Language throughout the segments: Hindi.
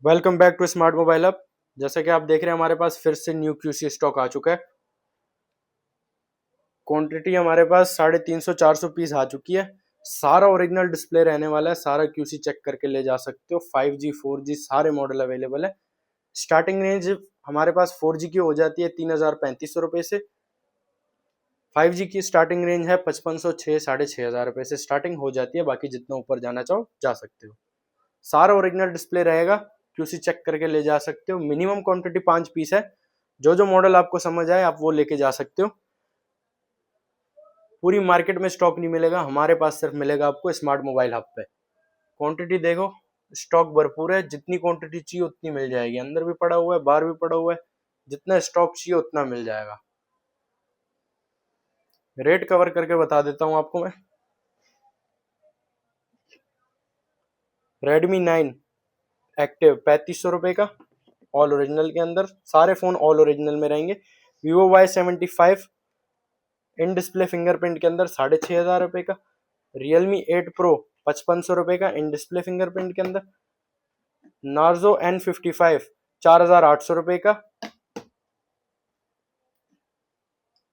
Welcome back to smart mobile hub. जैसा कि आप देख रहे हैं हमारे पास फिर से न्यू क्यूसी स्टॉक आ चुका है। क्वांटिटी हमारे पास 350-400 पीस आ चुकी है। सारा ओरिजिनल डिस्प्ले रहने वाला है, सारा क्यूसी चेक करके ले जा सकते हो। 5G 4G सारे मॉडल अवेलेबल है। स्टार्टिंग रेंज हमारे पास 4G की हो जाती है 3,3500 रुपये से। 5G की स्टार्टिंग रेंज है 5500, 6,500 रुपये से स्टार्टिंग हो जाती है। बाकी जितना ऊपर जाना चाहो जा सकते हो। सारा ओरिजिनल डिस्प्ले रहेगा, क्यूसी चेक करके ले जा सकते हो। मिनिमम क्वांटिटी 5 पीस है। जो जो मॉडल आपको समझ आए आप वो लेके जा सकते हो। पूरी मार्केट में स्टॉक नहीं मिलेगा, हमारे पास सिर्फ मिलेगा आपको स्मार्ट मोबाइल हब पे। क्वांटिटी देखो, स्टॉक भरपूर है। जितनी क्वांटिटी चाहिए उतनी मिल जाएगी। अंदर भी पड़ा हुआ है, बाहर भी पड़ा हुआ है। जितना स्टॉक चाहिए उतना मिल जाएगा। रेट कवर करके बता देता हूं आपको मैं। रेडमी 9 एक्टिव 3500 रुपये का, ऑल ओरिजिनल के अंदर। सारे फोन ऑल ओरिजिनल में रहेंगे। Vivo Y75 in display fingerprint के अंदर 6,500 रुपये का। Realme 8 Pro 5500 रुपये का इन डिस्प्ले फिंगरप्रिंट के अंदर। Narzo N55 4,800 रुपये का।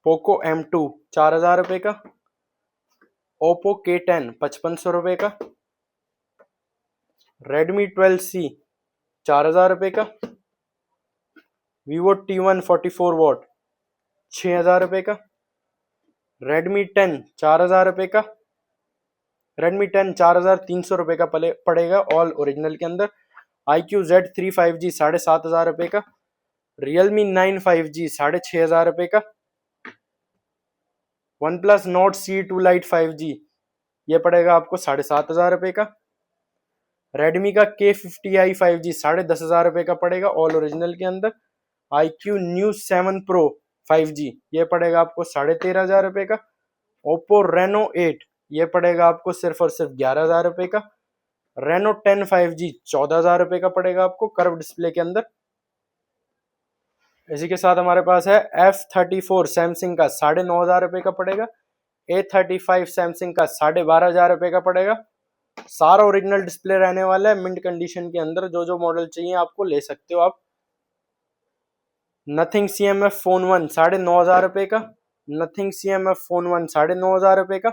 Poco M2 4,000 रुपये का। Oppo K10 5500 रुपये का। Redmi 12C 4,000 रुपये का। Vivo T1 44 W 6,000 रुपये का। Redmi 10 4,000 रुपये का। Redmi 10 4,300 रुपये का पड़ेगा ऑल ओरिजिनल के अंदर। IQ Z3 5G 7,500 रुपये का। Realme 9 5G 6,500 रुपये का। OnePlus Nord C2 Lite 5G ये पड़ेगा आपको 7,500 रुपये का। Redmi का K50i 5G 10,500 रुपये का पड़ेगा ऑल ओरिजिनल के अंदर। IQ New 7 Pro 5G ये पड़ेगा आपको 13,500 रुपये का। Oppo Reno 8 ये पड़ेगा आपको सिर्फ और सिर्फ 11,000 रुपये का। Reno 10 5G 14,000 रुपये का पड़ेगा आपको कर्व डिस्प्ले के अंदर। इसी के साथ हमारे पास है F34 सैमसंग का 9,500 रुपये का पड़ेगा। A35 सैमसंग का 12,500 रुपये का पड़ेगा। सारा ओरिजिनल डिस्प्ले रहने वाला है, मिंट कंडीशन के अंदर। जो जो मॉडल चाहिए आपको ले सकते हो आप। नथिंग CMF फोन 1 9,500 रुपये का। नथिंग CMF फोन 1 9,500 रुपये का।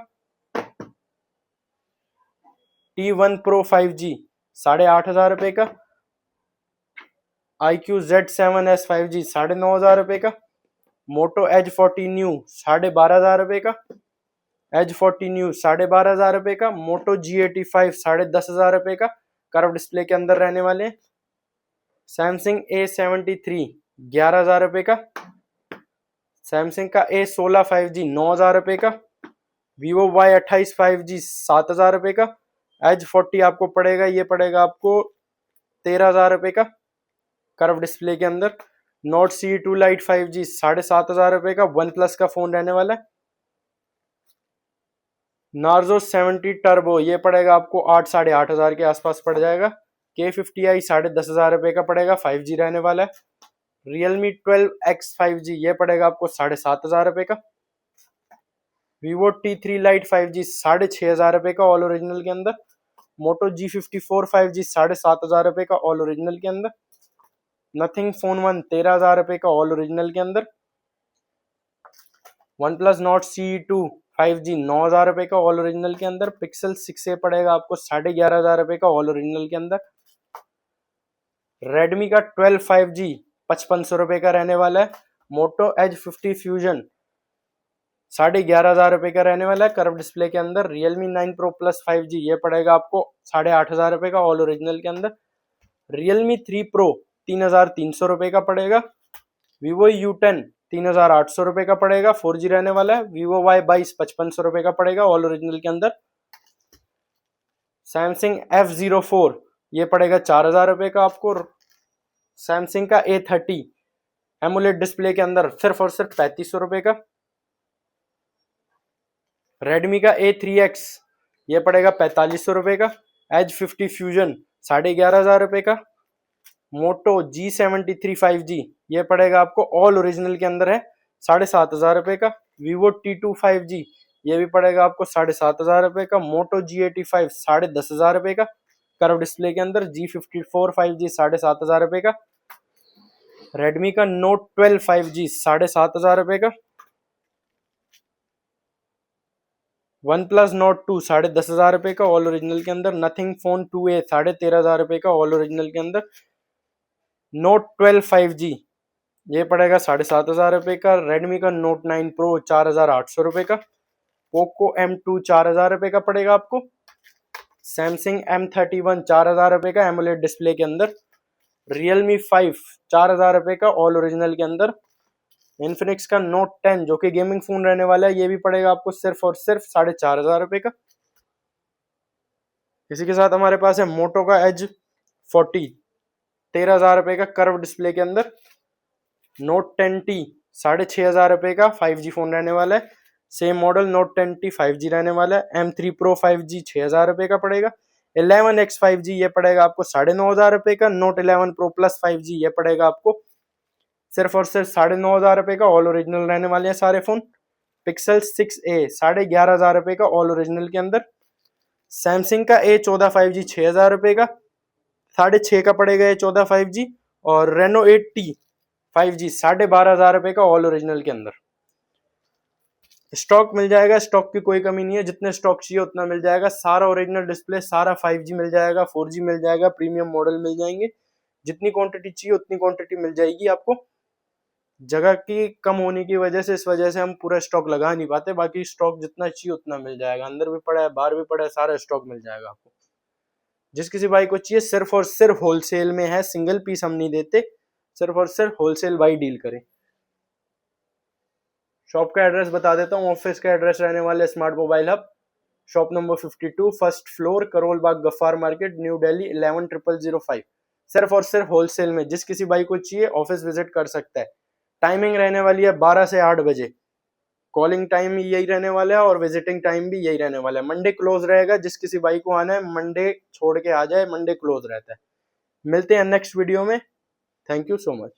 T1 Pro 5G 8,500 रुपये का। IQ Z7S 5G 9,500 रुपये का। मोटो एज 40 न्यू 12,500 रुपये का। एज 40 न्यू 12,500 रुपये का। मोटो G85 10,500 रुपये का कर्व डिस्प्ले के अंदर रहने वाले हैं। सैमसंग A73 11,000 रुपये का। सैमसंग का A16 5G 9,000 रुपये का। Vivo Y28 5G 7,000 रुपये का। एज 40 आपको पड़ेगा, ये पड़ेगा आपको 13,000 रुपये का कर्व डिस्प्ले के अंदर। नोट C2 Lite 5G 7,500 रुपये का वन प्लस का फोन रहने वाला है। नार्जो 70 टर्बो ये पड़ेगा आपको 8,500 के आसपास पड़ जाएगा। K50i 10,500 का पड़ेगा, 5G रहने वाला है। Realme 12X 5G ये पड़ेगा आपको 7,500 का। Vivo T3 Lite 5G 6,500 का ऑल ओरिजिनल के अंदर। Moto G54 5G 7,500 का ऑल ओरिजिनल के अंदर। नथिंग फोन 1 13,000 का ऑल ओरिजिनल के अंदर। OnePlus Nord CE2 5G 9,000 का ऑल ओरिजिनल के अंदर। Pixel 6a पड़ेगा आपको 11,500 का ऑल ओरिजिनल के अंदर। Redmi का 12 5G 5,500 का रहने वाला है। Moto Edge 50 Fusion 11,500 का रहने वाला है कर्व डिस्प्ले के अंदर। Realme 9 Pro Plus 5G ये पड़ेगा आपको 8,500 का ऑल ओरिजिनल के अंदर। Realme 3 Pro 3,300 का पड़ेगा। Vivo U10 3,800 का पड़ेगा, 4G रहने वाला है। Vivo Y22 5,500 का पड़ेगा ऑल ओरिजिनल के अंदर। Samsung F04 ये पड़ेगा 4,000 का आपको। सैमसंग का A30 एमोलेड डिस्प्ले के अंदर सिर्फ और सिर्फ 3,500 का। Redmi का A3X ये पड़ेगा 4,500 का। Edge 50 Fusion 11,500 का। मोटो G73 5G ये पड़ेगा आपको ऑल ओरिजिनल के अंदर है 7,500 का। Vivo T2 5G ये भी पड़ेगा आपको 7,500 का। मोटो G85 10,500 का। कर्व डिस्प्ले के अंदर। G54 5G 7,500 रुपए का। रेडमी का Note 12 5G 7,500 रुपए का। वन प्लस नोट 2 10,500 रुपए का ऑल ओरिजिनल के अंदर। नथिंग फोन 2A 13,500 रुपए का ऑल ओरिजिनल के अंदर। Note 12 5G ये पड़ेगा 7,500 रुपए का। रेडमी का Note 9 Pro 4,800 रुपए का। पोको M2 4,000 रुपए का पड़ेगा आपको। सैमसंग M31 4,000 रुपए का एमोलेड डिस्प्ले के अंदर। Realme 5 4,000 रुपए का ऑल ओरिजिनल के अंदर। इन्फिनिक्स का Note 10 जो कि गेमिंग फोन रहने वाला है, ये भी पड़ेगा आपको सिर्फ और सिर्फ 4,500 रुपए का। इसी के साथ हमारे पास है मोटो का एज 40 13,000 रुपए का कर्व डिस्प्ले के अंदर। Note 10T 6,500 रुपए का 5G फोन रहने वाला है। Same model Note 10T 5G रहने वाला है। M3 Pro 5G 6,000 रुपए का पड़ेगा। 11X 5G ये पड़ेगा आपको 9,500 रुपए का। Note 11 Pro Plus 5G ये पड़ेगा आपको सिर्फ और सिर्फ 9,500 रुपए का। ऑल ओरिजिनल रहने वाले हैं सारे फोन। Pixel 6a 11,500 रुपए का ऑल ओरिजिनल के अंदर। सैमसंग का A14 5G 6,000 रुपए का। 6,500 का पड़ेगा A14 5G। और Reno 8T 5G 12,500 रुपए का ऑल ओरिजिनल के अंदर। स्टॉक मिल जाएगा, स्टॉक की कोई कमी नहीं है। जितने स्टॉक चाहिए उतना मिल जाएगा। सारा ओरिजिनल डिस्प्ले, सारा 5G मिल जाएगा, 4G मिल जाएगा, प्रीमियम मॉडल मिल जाएंगे। जितनी क्वांटिटी चाहिए उतनी क्वांटिटी मिल जाएगी आपको। जगह की कम होने की वजह से, इस वजह से हम पूरा स्टॉक लगा नहीं पाते। बाकी स्टॉक जितना चाहिए उतना मिल जाएगा। अंदर भी पड़ा है, बाहर भी पड़ा है, सारा स्टॉक मिल जाएगा आपको। जिस किसी भाई को चाहिए सिर्फ और सिर्फ होलसेल में है, सिंगल पीस हम नहीं देते। सिर्फ और सिर्फ होलसेल भाई डील करें। शॉप का एड्रेस बता देता हूँ। ऑफिस का एड्रेस रहने वाला है smart mobile hub, shop number 52, first floor, Karol Bagh, Gaffar market, new Delhi 110005। सिर्फ और सिर्फ होलसेल में जिस किसी भाई को चाहिए ऑफिस विजिट कर सकता है। टाइमिंग रहने वाली है 12 से 8 बजे। कॉलिंग टाइम यही रहने वाला है और विजिटिंग टाइम भी यही रहने वाला है। मंडे क्लोज रहेगा। जिस किसी भाई को आना है मंडे छोड़ के आ जाए, मंडे क्लोज रहता है। मिलते हैं नेक्स्ट वीडियो में। Thank you so much.